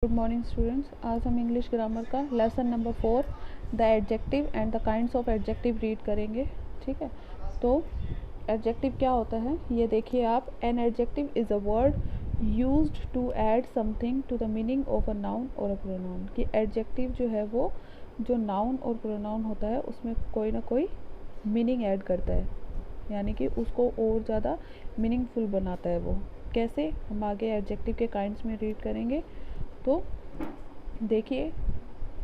Good morning students. आज हम English grammar का lesson number 4 the adjective and the kinds of adjective read करेंगे। ठीक है, तो एडजेक्टिव क्या होता है ये देखिए आप। An adjective is a word used to add something to the meaning of a noun और अ प्रोनाउन। कि एडजेक्टिव जो है वो जो नाउन और प्रोनाउन होता है उसमें कोई ना कोई मीनिंग ऐड करता है, यानी कि उसको और ज़्यादा मीनिंगफुल बनाता है। वो कैसे, हम आगे एडजेक्टिव के काइंड्स में रीड करेंगे। तो देखिए,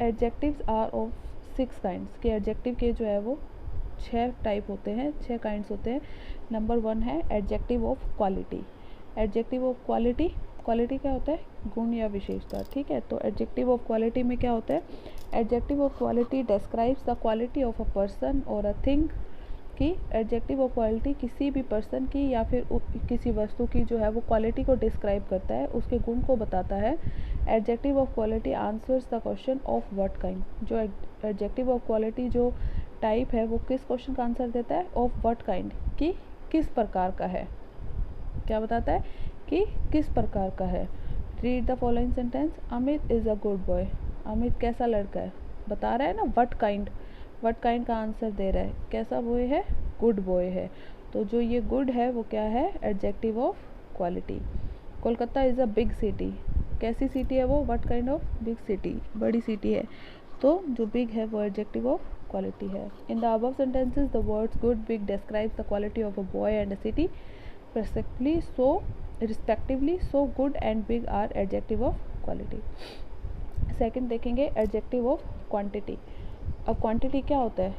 एडजेक्टिव्स आर ऑफ 6 काइंड्स। के एडजेक्टिव के जो है वो 6 टाइप होते हैं, 6 काइंड्स होते हैं। नंबर 1 है adjective of quality. Adjective of quality, quality क्या होता है? गुण या विशेषता। ठीक है, तो एडजेक्टिव ऑफ क्वालिटी में क्या होता है? Adjective of quality describes the quality of a person और अ थिंग। कि एडजेक्टिव ऑफ क्वालिटी किसी भी पर्सन की या फिर किसी वस्तु की जो है वो क्वालिटी को डिस्क्राइब करता है, उसके गुण को बताता है। Adjective of quality answers the question of what kind. जो एडजेक्टिव ऑफ क्वालिटी जो टाइप है वो किस क्वेश्चन का आंसर देता है? ऑफ व्हाट काइंड, कि किस प्रकार का है। क्या बताता है? कि किस प्रकार का है। Read the following sentence. Amit is a good boy. Amit कैसा लड़का है, बता रहा है ना। व्हाट काइंड, व्हाट काइंड का आंसर दे रहा है। कैसा बॉय है? गुड बॉय है। तो जो ये गुड है वो क्या है? Adjective of quality. Kolkata is a big city. कैसी सिटी है वो? What kind of? Big city, बड़ी सिटी है। तो जो बिग है वो एडजेक्टिव ऑफ क्वालिटी है। In the above sentences the words good big describes the quality of a boy and a city respectively. So good and big are adjective of quality. Second देखेंगे adjective of quantity. अब quantity क्या होता है?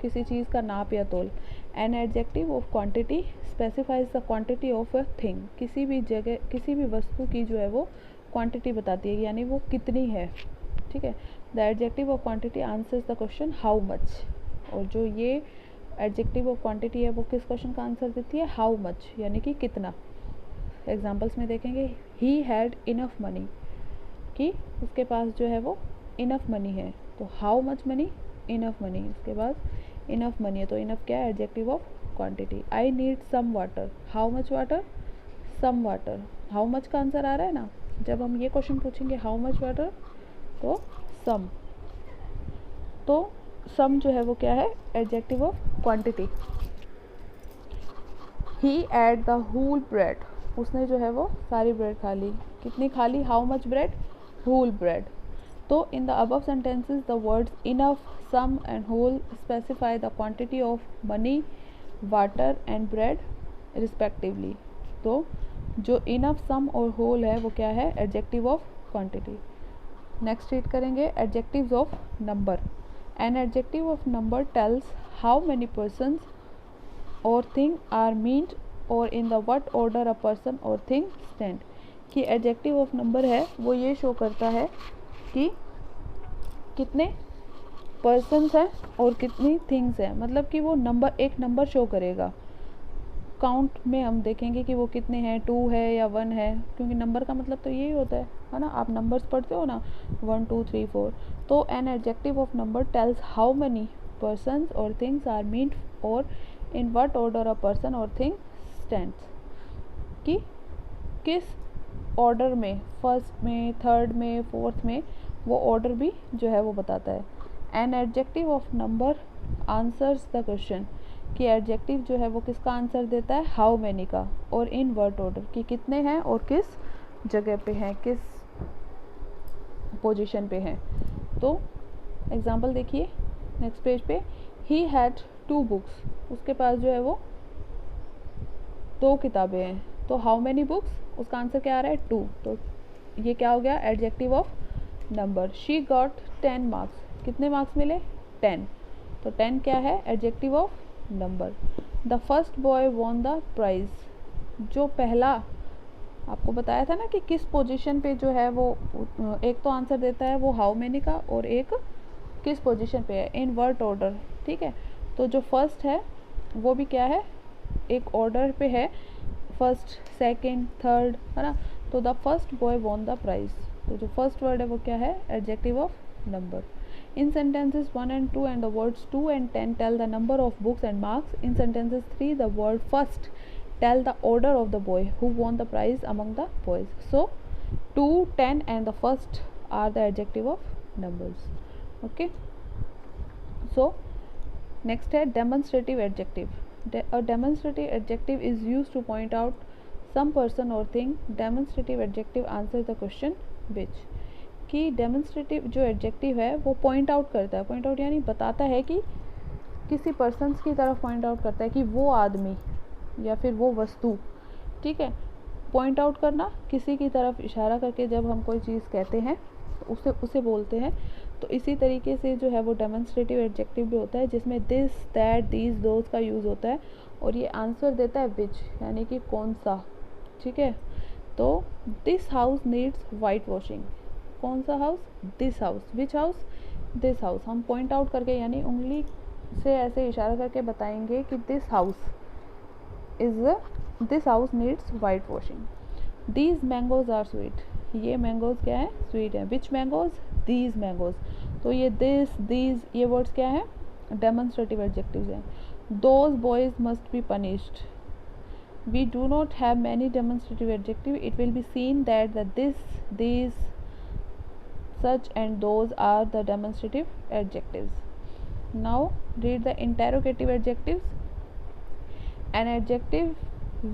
किसी चीज़ का नाप या तोल। An adjective of quantity specifies the quantity of a thing. किसी भी जगह, किसी भी वस्तु की जो है वो क्वांटिटी बताती है, यानी वो कितनी है। ठीक है, the adjective of quantity answers the question how much. और जो ये एडजेक्टिव ऑफ क्वांटिटी है वो किस क्वेश्चन का आंसर देती है? हाउ मच, यानी कि कितना। एग्जाम्पल्स में देखेंगे, ही हैड इनफ मनी। कि उसके पास जो है वो इनफ मनी है। तो how much money? Enough money. उसके बाद इनफ मनी है, तो इनफ क्या है? Adjective of quantity. I need some water. How much water? Some water. How much का आंसर आ रहा है ना। जब हम ये क्वेश्चन पूछेंगे हाउ मच वाटर, तो सम। तो सम जो है वो क्या है? Adjective of quantity. He ate the whole bread. उसने जो है वो सारी ब्रेड खा ली। कितनी खा ली? How much bread? Whole bread. तो in the above sentences the words enough, some and whole specify the quantity of money, water and bread respectively. तो जो इनफ, सम और होल है वो क्या है? Adjective of quantity. Next read करेंगे adjectives of number. An adjective of number tells how many persons or thing are meant or in the what order a person or thing stand. कि adjective of number है वो ये show करता है कि कितने persons हैं और कितनी थिंग्स हैं। मतलब कि वो नंबर, एक नंबर शो करेगा। काउंट में हम देखेंगे कि वो कितने हैं, 2 है या 1 है, क्योंकि नंबर का मतलब तो यही होता है ना। आप नंबर्स पढ़ते हो ना, 1 2 3 4। तो N adjective of number tells how many persons और things are meant or in what order a person or thing stands. कि किस ऑर्डर में, फर्स्ट में, थर्ड में, फोर्थ में, वो ऑर्डर भी जो है वो बताता है। N adjective of number answers the question. कि एडजेक्टिव जो है वो किसका आंसर देता है? हाउ मैनी का। और इन वर्ड ऑर्डर, कि कितने हैं और किस जगह पे हैं, किस पोजीशन पे हैं। तो एग्जांपल देखिए नेक्स्ट पेज पे। He had 2 books. उसके पास जो है वो 2 किताबें हैं। तो हाउ मैनी बुक्स, उसका आंसर क्या आ रहा है? 2। तो ये क्या हो गया? Adjective of number. She got 10 marks. कितने मार्क्स मिले? 10। तो 10 क्या है? Adjective of number. The first boy won the prize. जो पहला, आपको बताया था ना कि किस पोजीशन पे जो है वो, एक तो आंसर देता है वो हाउ मैनी का और एक किस पोजीशन पे है, इन वर्ड ऑर्डर। ठीक है, तो जो फर्स्ट है वो भी क्या है? एक ऑर्डर पे है, फर्स्ट, सेकंड, थर्ड, है ना। तो the first boy won the prize. तो जो फर्स्ट वर्ड है वो क्या है? Adjective of number. In sentences 1 and 2 and the words 2 and 10 tell the number of books and marks. In sentences 3 the word first tell the order of the boy who won the prize among the boys. So 2, 10 and the first are the adjective of numbers. Okay, so next है demonstrative adjective. A demonstrative adjective is used to point out some person or thing. Demonstrative adjective answers the question which. कि demonstrative जो adjective है वो point out करता है. point out यानी बताता है कि किसी persons की तरफ point out करता है कि वो आदमी या फिर वो वस्तु. ठीक है, पॉइंट आउट करना, किसी की तरफ इशारा करके जब हम कोई चीज़ कहते हैं तो उसे बोलते हैं. तो इसी तरीके से जो है वो डेमोन्स्ट्रेटिव एडजेक्टिव भी होता है जिसमें दिस, दैट, दीज, दोज का यूज़ होता है और ये आंसर देता है विच, यानी कि कौन सा. ठीक है, तो this house needs white washing. कौन सा house? This house. Which house? This house. हम पॉइंट आउट करके यानी उंगली से ऐसे इशारा करके बताएंगे कि this house needs white washing. These mangoes are sweet. ये मैंगोज क्या है? स्वीट है. Which mangoes? These mangoes. तो ये दिस, दीज, ये वर्ड्स क्या है? डेमोन्स्ट्रेटिव एडजेक्टिव्स हैं. Those boys must be punished. We do not have many demonstrative adjective. It will be seen that the this, these, such and those are the demonstrative adjectives. Now read the interrogative adjectives. An adjective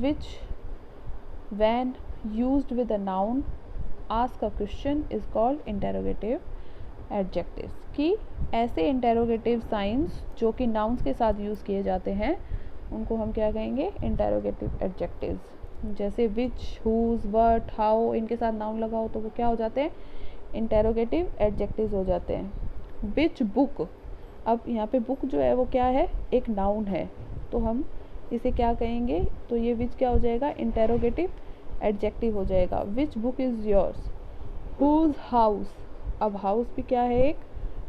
which when used with a noun ask a question is called interrogative adjectives. कि ऐसे interrogative signs जो कि nouns के साथ use किए जाते हैं उनको हम क्या कहेंगे? interrogative adjectives. जैसे which, whose, what, how, इनके साथ noun लगा हो तो वो क्या हो जाते हैं? इंटेरोगेटिव एडजेक्टिव्स हो जाते हैं. Which book. अब यहाँ पे बुक जो है वो क्या है? एक नाउन है. तो हम इसे क्या कहेंगे? तो ये विच क्या हो जाएगा? इंटेरोगेटिव एडजेक्टिव हो जाएगा. Which book is yours. Whose house. अब हाउस भी क्या है? एक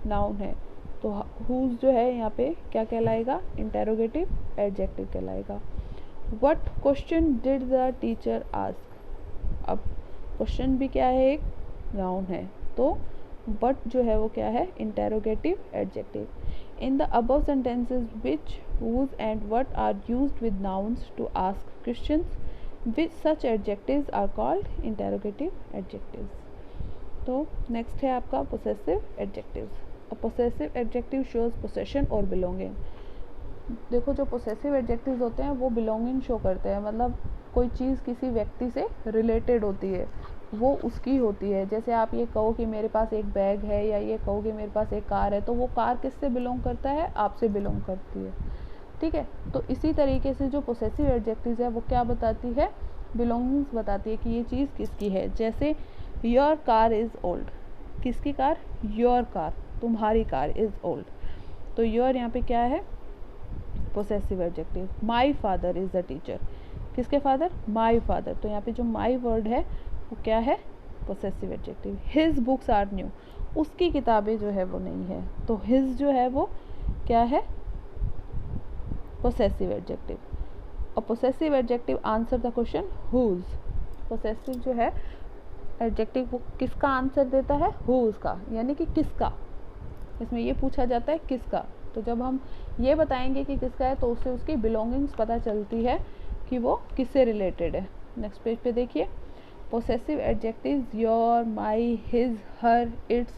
नाउन है. तो हुज जो है यहाँ पे क्या कहलाएगा? इंटेरोगेटिव एडजेक्टिव कहलाएगा. What question did the teacher ask. अब क्वेश्चन भी क्या है? एक नाउन है. तो बट जो है वो क्या है? Interrogative adjective. In the above sentences which, whose and what are used with nouns to ask questions. Which such adjectives are called interrogative adjectives. तो नेक्स्ट है आपका possessive adjectives. A possessive adjective shows possession और belonging. देखो जो possessive adjectives होते हैं वो belonging show करते हैं. मतलब कोई चीज़ किसी व्यक्ति से रिलेटेड होती है, वो उसकी होती है. जैसे आप ये कहो कि मेरे पास एक बैग है या ये कहो कि मेरे पास एक कार है, तो वो कार किससे बिलोंग करता है? आपसे बिलोंग करती है. ठीक है, तो इसी तरीके से जो पोसेसिव एडजेक्टिव्स है वो क्या बताती है? बिलोंगिंग्स बताती है कि ये चीज़ किसकी है. जैसे योर कार इज़ ओल्ड. किसकी कार? योर कार, तुम्हारी कार इज़ ओल्ड. तो योर यहाँ पे क्या है? Possessive adjective. My father is the teacher. किसके फादर? My father. तो यहाँ पे जो माई वर्ड है वो क्या है? Possessive adjective. His books are new. उसकी किताबें जो है वो नहीं है. तो हिज जो है वो क्या है? Possessive adjective. और possessive adjective answer the question whose. Possessive जो है एडजेक्टिव वो किसका आंसर देता है? हुज का, यानी कि किसका. इसमें ये पूछा जाता है किसका. तो जब हम ये बताएंगे कि किसका है तो उससे उसकी बिलोंगिंग्स पता चलती है कि वो किससे रिलेटेड है. नेक्स्ट पेज पे देखिए. Possessive adjectives your, my, his, her, its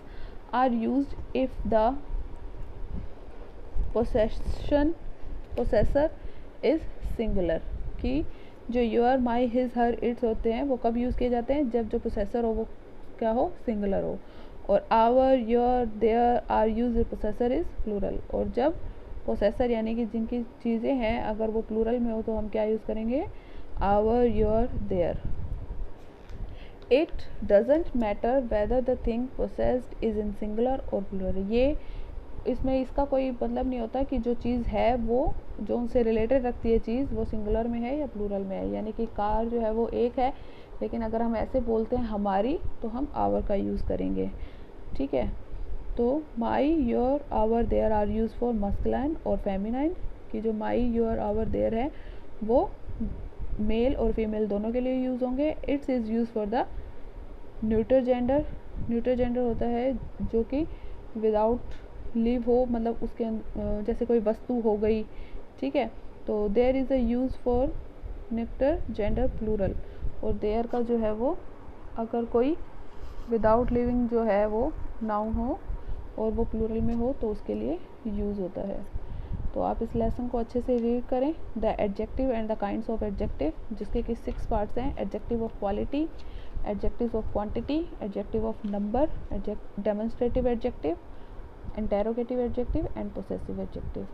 are used if the possessor is singular. कि जो your, my, his, her, its होते हैं वो कब यूज़ किए जाते हैं? जब जो possessor हो वो क्या हो? सिंगुलर हो. और our, your, their are used if possessor is plural. और जब possessor यानी कि जिनकी चीज़ें हैं अगर वो प्लूरल में हो तो हम क्या यूज़ करेंगे? our, your, their. It doesn't matter whether the thing possessed is in singular or plural. ये इसमें इसका कोई मतलब नहीं होता कि जो चीज़ है वो जो उनसे रिलेटेड रखती है चीज़ वो सिंगुलर में है या प्लूरल में है. यानी कि कार जो है वो एक है, लेकिन अगर हम ऐसे बोलते हैं हमारी तो हम आवर का यूज़ करेंगे. ठीक है, तो my, your, our, there are use for masculine और फेमिनाइन. कि जो माई, योर, आवर, देयर है वो मेल और फीमेल दोनों के लिए यूज़ होंगे. It's is use for the neuter gender. Neuter gender होता है जो कि विदाउट लिव हो, मतलब उसके जैसे कोई वस्तु हो गई. ठीक है, तो there is a use for neuter gender plural. और देयर का जो है वो अगर कोई विदाउट लिविंग जो है वो नाउन हो और वो प्लूरल में हो तो उसके लिए यूज़ होता है। तो आप इस लेसन को अच्छे से रीड करें। The adjective and the kinds of adjective, जिसके कि 6 पार्ट्स हैं। Adjective of quality, adjective of quantity, adjective of number, demonstrative adjective, interrogative adjective and possessive adjective.